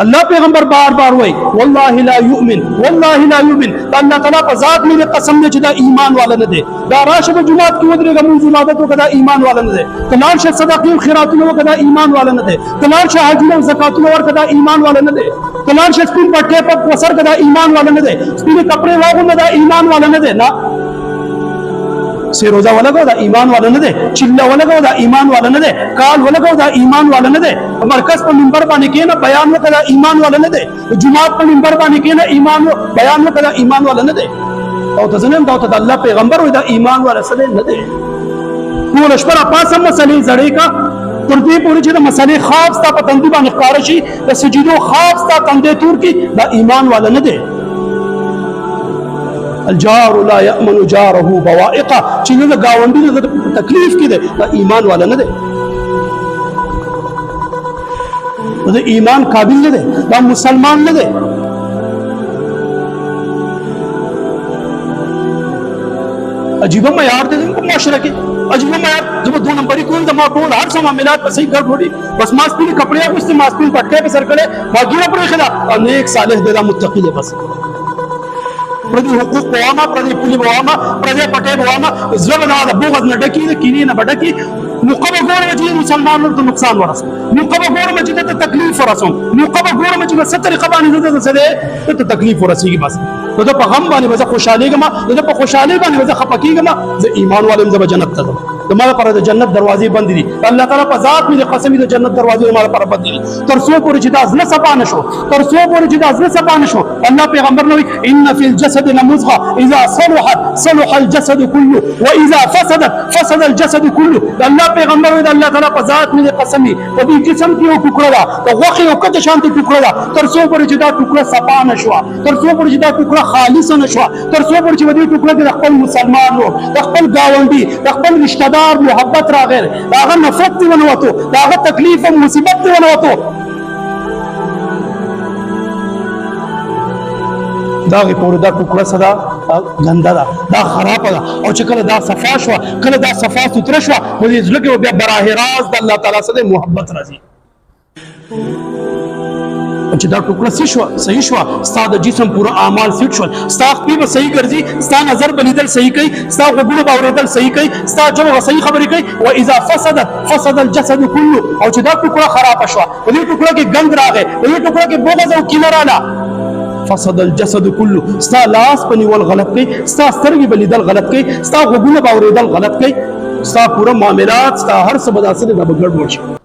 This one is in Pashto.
اللہ پیغمبر بار بار وای والله لا یؤمن والله لا یؤمن اللہ تعالی په ذات مې قسم دی چې دا ایمان والا نه دی دا راشه په جمعات کې ودرېږه مونږ عبادت وکړه دا ایمان والا نه دی کلار شه صدقې او خیراتونه وکړه دا ایمان والا نه دی کلار شه حج او زکاتونه ورکړه دا ایمان والا نه دی کلار شه سپین پټې په وسر کړه دا ایمان والا نه دی سپین کپڑے واغونه دا ایمان والا نه دی نه سی روزہ ولګو دا ایمان والا نه دی چله ولګو دا ایمان والا نه دی کال ولګو دا ایمان والا نه دی مرکز په منبر باندې کېنه بیان وکړه دا ایمان والا نه دی جمعات په منبر باندې کېنه ایمان بیان وکړه دا ایمان والا نه دی او ته زنم دا ته الله پیغمبر وي دا ایمان والا څه نه دی ټول شپه پاسه مسلې زړې کا تر دې پورې چې د مسلې خواب ستا په تندي باندې ښکار شي د سجدو خواب ستا تندې تور کی دا ایمان والا نه دی الجار لا يأمن جاره بوائقه چې د گاونډي د تکلیف کې ده دا ایمان والا نه ده دا ایمان قابل نه ده دا مسلمان نه ده عجیب معیار ده په معاشره کې عجیب معیار جب دو نمبری کول د ما ټول هر څه معاملات په صحیح ګډوډي بس ماسپین کپڑے اغوستي ماسپین پټکې په سر کړي باګیره پرې خلا نیک صالح ده متقی ده بس پردی حقوق بواما پردی پولی بواما پردی پټې بواما زړه دا بغض نه ډکی کینې نه بډکی نقبه ګورم چې مسلمان ورته نقصان ورسو نقبه ګورم چې ته تکلیف ورسو نقبه ګورم چې څه طریقه باندې ته تکلیف ورسیږي بس نو په غم باندې وځه خوشاله ګما نو په خوشاله باندې وځه خپکیګما زه ایمان والم زه جنت ته ځم دماغه پر د جنت دروازې بند دي الله تعالی په ذات مې قسم دې جنت دروازې مال پر بند دي تر څو پورې چې داس نه سپانه شو تر څو پورې چې داس نه سپانه شو الله پیغمبر نو ان فی الجسد لمضغه اذا صلحت صلح الجسد كله واذا فسدت فسد الجسد كله الله پیغمبر دې الله تعالی په ذات مې قسم په دې جسم کې یو ټوکړه ده د غوښه یو کته شانتي ټوکړه ده تر څو پورې چې دا ټوکړه سپانه شو تر څو پورې چې دا ټوکړه خالص نه شو تر څو پورې چې دې ټوکړه د خپل مسلمان وو د خپل گاونډي د خپل رشتہ دار محبت راغیر داغه نفرت دی ونوتو داغه تکلیف او مصیبت دی ونوتو داغه پورې دا ټوکړه صدا غنده ده دا خراب ده او چې کله دا صفا شو کله دا صفا ستر شو نو دې ځل کې بیا براه راست د الله تعالی سره محبت راځي چې دا ټوکړه صحیح شو ستاسو د جسم پورا اعمال فټ شول ستاسو په صحیح ګرځي ستاسو نظر بلیدل صحیح کوي ستاسو غوږونه باورېدل صحیح کوي ستاسو جواب صحیح خبرې کوي و اذا فسد الجسد كله او چې دا ټوکړه خراب شو په دې ټوکړه کې ګند راغی په دې ټوکړه کې بغض او کینه رااله فسد الجسد كله ستاسو لاس پنیول غلط کوي ستاسو سترګې بلیدل غلط کوي ستاسو غوږونه باورېدل غلط کوي ستاسو پورا معاملات ستاسو هر څه بداسره د بغړ وشي